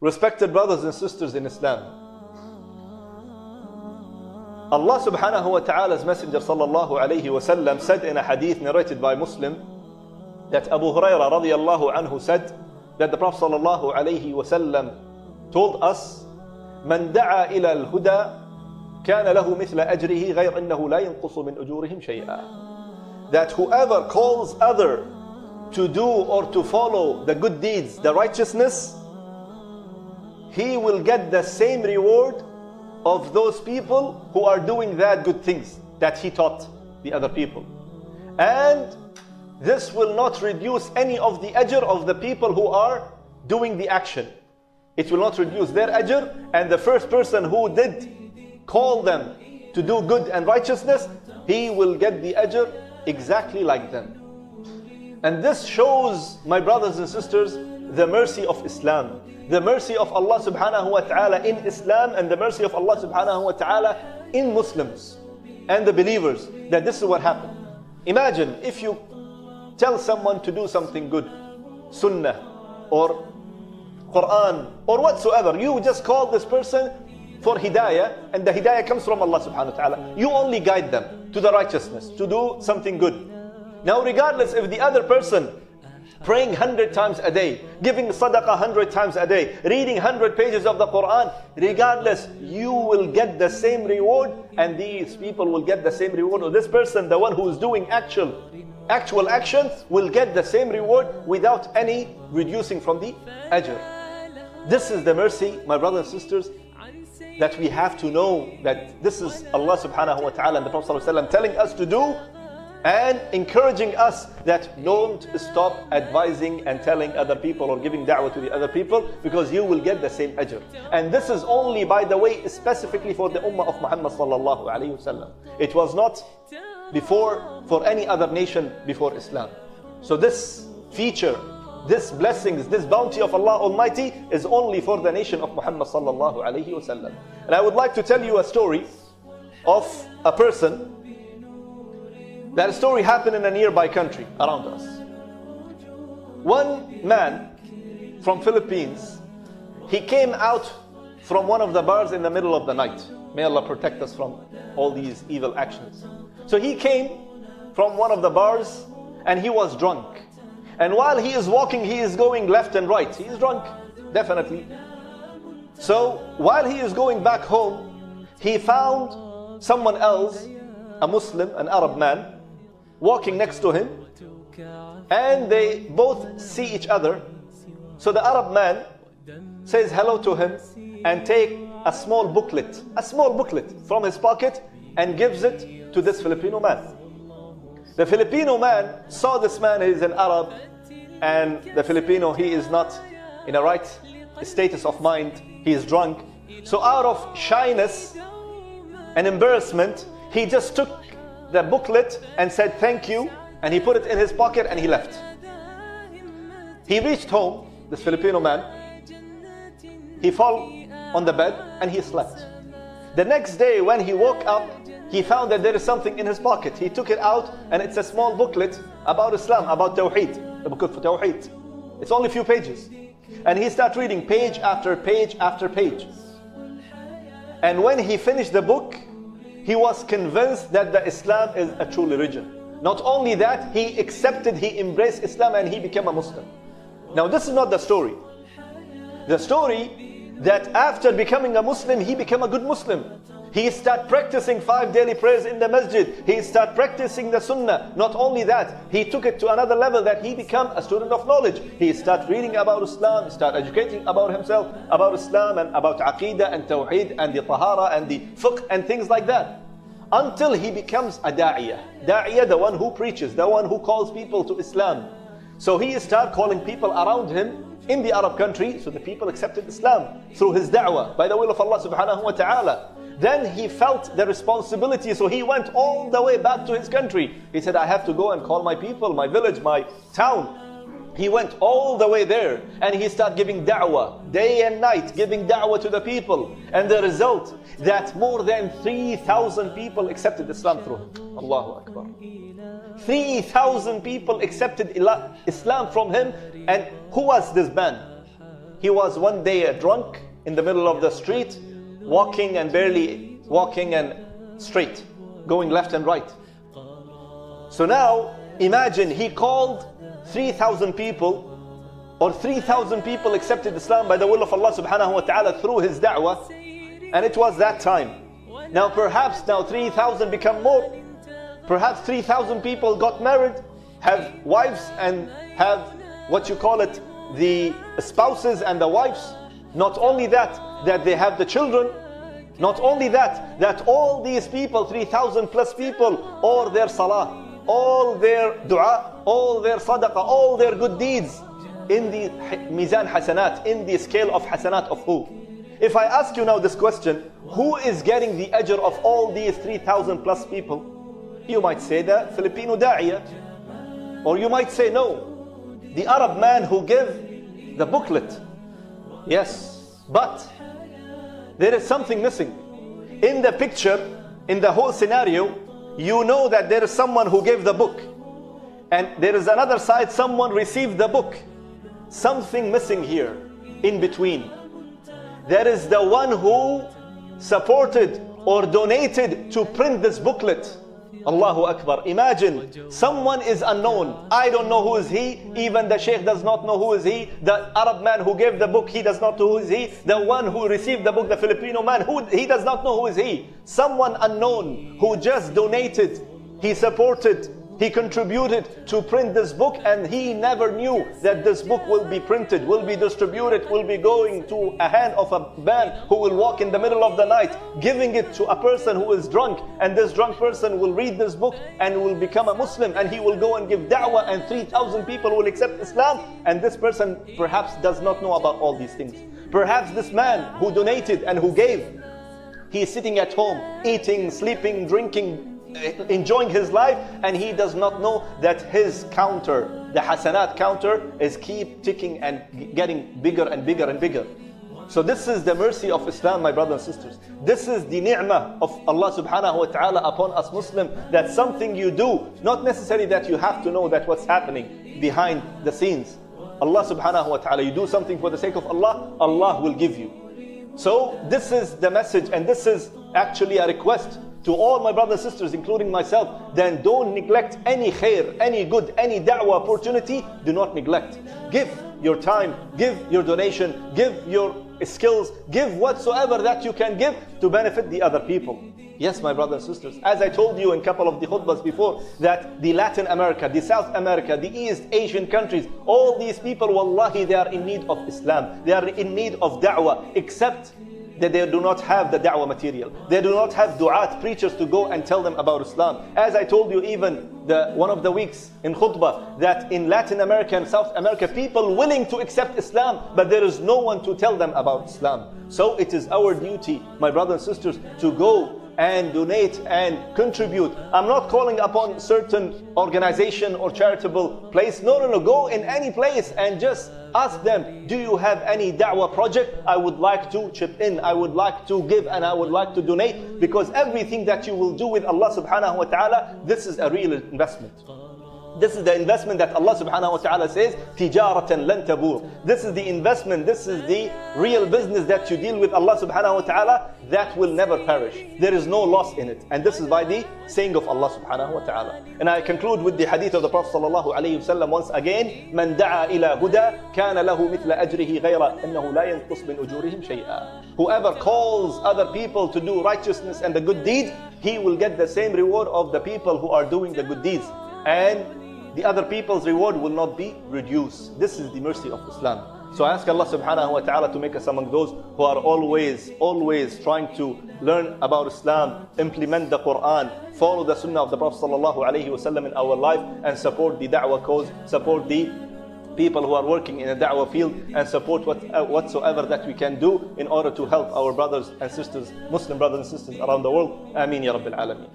Respected brothers and sisters in Islam, Allah subhanahu wa ta'ala's Messenger sallallahu alayhi wa sallam said in a hadith narrated by Muslim that Abu Hurairah radiyallahu anhu said that the Prophet sallallahu alayhi wa sallam told us, "Man da'a ila al-huda kana lahu mithla ajrihi ghayr annahu la yanqusu min ujurihim shay'a." That whoever calls other to do or to follow the good deeds, the righteousness, he will get the same reward of those people who are doing that good things that he taught the other people. And this will not reduce any of the ajr of the people who are doing the action. It will not reduce their ajr, and the first person who did call them to do good and righteousness, he will get the ajr exactly like them. And this shows, my brothers and sisters, the mercy of Islam, the mercy of Allah subhanahu wa ta'ala in Islam, and the mercy of Allah subhanahu wa ta'ala in Muslims and the believers, that this is what happened. Imagine if you tell someone to do something good, sunnah or Quran or whatsoever, you just call this person for hidayah, and the hidayah comes from Allah subhanahu wa ta'ala. You only guide them to the righteousness, to do something good. Now regardless if the other person praying 100 times a day, giving sadaqah 100 times a day, reading 100 pages of the Quran, regardless, you will get the same reward, and these people will get the same reward. Or this person, the one who is doing actual action, will get the same reward without any reducing from the ajr. This is the mercy, my brothers and sisters, that we have to know, that this is Allah subhanahu wa ta'ala and the Prophet sallallahu alaihi wasallam telling us to do, and encouraging us that don't stop advising and telling other people or giving da'wah to the other people, because you will get the same ajr. And this is only, by the way, specifically for the ummah of Muhammad sallallahu alayhi wasallam. It was not before for any other nation before Islam. So this feature, this blessings, this bounty of Allah Almighty is only for the nation of Muhammad sallallahu alayhi wasallam. And I would like to tell you a story of a person. That story happened in a nearby country around us. One man from Philippines, he came out from one of the bars in the middle of the night. May Allah protect us from all these evil actions. So he came from one of the bars and he was drunk. And while he is walking, he is going left and right. He is drunk, definitely. So while he is going back home, he found someone else, a Muslim, an Arab man, walking next to him, and they both see each other. So the Arab man says hello to him and take a small booklet from his pocket and gives it to this Filipino man. The Filipino man saw this man, he is an Arab, and the Filipino, he is not in a right status of mind, he is drunk. So out of shyness and embarrassment, he just took the booklet and said thank you, and he put it in his pocket and he left. He reached home, this Filipino man, he fell on the bed and he slept. The next day when he woke up, he found that there is something in his pocket. He took it out and it's a small booklet about Islam, about Tawheed, the book of Tawheed. It's only a few pages. And he started reading page after page after page. And when he finished the book, he was convinced that the Islam is a true religion. Not only that, he accepted, he embraced Islam and he became a Muslim. Now this is not the story. The story that after becoming a Muslim, he became a good Muslim. He started practicing 5 daily prayers in the masjid. He started practicing the sunnah. Not only that, he took it to another level that he became a student of knowledge. He started reading about Islam, he started educating about himself, about Islam and about Aqidah and Tawheed and the Tahara and the Fiqh and things like that. Until he becomes a da'iyah. Da'iyah, the one who preaches, the one who calls people to Islam. So he started calling people around him in the Arab country, so the people accepted Islam through his da'wah, by the will of Allah subhanahu wa ta'ala. Then he felt the responsibility, so he went all the way back to his country. He said, I have to go and call my people, my village, my town. He went all the way there and he started giving da'wah, day and night, giving da'wah to the people. And the result, that more than 3,000 people accepted Islam through him. Allahu Akbar. 3,000 people accepted Islam from him. And who was this man? He was one day a drunk in the middle of the street, walking and barely walking and straight, going left and right. So now, imagine he called 3,000 people, or 3,000 people accepted Islam by the will of Allah subhanahu wa ta'ala through his da'wah, and it was that time. Now perhaps now 3,000 become more. Perhaps 3,000 people got married, have wives and have what you call it, the spouses and the wives. Not only that, that they have the children. Not only that, that all these people, 3,000 plus people, all their salah, all their dua, all their sadaqah, all their good deeds in the mizan hasanat, in the scale of hasanat of who? If I ask you now this question, who is getting the ajr of all these 3,000 plus people? You might say the Filipino da'iya, or you might say no, the Arab man who gave the booklet. Yes, but there is something missing. In the picture, in the whole scenario, you know that there is someone who gave the book, and there is another side, someone received the book. Something missing here, in between. There is the one who supported or donated to print this booklet. Allahu Akbar. Imagine, someone is unknown. I don't know who is he. Even the sheikh does not know who is he. The Arab man who gave the book, he does not know who is he. The one who received the book, the Filipino man, he does not know who is he. Someone unknown who just donated, he supported, he contributed to print this book, and he never knew that this book will be printed, will be distributed, will be going to a hand of a man who will walk in the middle of the night, giving it to a person who is drunk, and this drunk person will read this book and will become a Muslim, and he will go and give da'wah, and 3,000 people will accept Islam, and this person perhaps does not know about all these things. Perhaps this man who donated and who gave, he is sitting at home, eating, sleeping, drinking, enjoying his life, and he does not know that his counter, the hasanat counter, is keep ticking and getting bigger and bigger and bigger. So this is the mercy of Islam, my brothers and sisters. This is the ni'mah of Allah subhanahu wa ta'ala upon us Muslims, that something you do, not necessarily that you have to know that what's happening behind the scenes. Allah subhanahu wa ta'ala, you do something for the sake of Allah, Allah will give you. So this is the message, and this is actually a request to all my brothers and sisters, including myself. Then don't neglect any khair, any good, any da'wah opportunity. Do not neglect. Give your time, give your donation, give your skills, give whatsoever that you can give to benefit the other people. Yes, my brothers and sisters, as I told you in a couple of the khutbas before, that the Latin America, the South America, the East Asian countries, all these people, wallahi, they are in need of Islam. They are in need of da'wah, except that they do not have the da'wah material. They do not have du'at, preachers, to go and tell them about Islam. As I told you even one of the weeks in khutbah, that in Latin America and South America, people willing to accept Islam, but there is no one to tell them about Islam. So it is our duty, my brothers and sisters, to go and donate and contribute. I'm not calling upon certain organization or charitable place. No, no, no. Go in any place and just ask them, do you have any da'wah project? I would like to chip in. I would like to give, and I would like to donate. Because everything that you will do with Allah subhanahu wa ta'ala, this is a real investment. This is the investment that Allah subhanahu wa ta'ala says, tijaratan lan tabur. This is the investment, this is the real business that you deal with Allah subhanahu wa ta'ala, that will never perish. There is no loss in it. And this is by the saying of Allah subhanahu wa ta'ala. And I conclude with the hadith of the Prophet sallallahu alayhi wa sallam once again, من دعا إلى هدى كان له مثل أجره غير أنه لا ينقص من أجورهم شيئا. Whoever calls other people to do righteousness and the good deed, he will get the same reward of the people who are doing the good deeds. And the other people's reward will not be reduced. This is the mercy of Islam. So I ask Allah subhanahu wa ta'ala to make us among those who are always trying to learn about Islam, implement the Quran, follow the Sunnah of the Prophet sallallahu alayhi wa sallam in our life, and support the da'wah cause, support the people who are working in the da'wah field, and support whatsoever that we can do in order to help our brothers and sisters, Muslim brothers and sisters around the world. Ameen ya Rabbil Alameen.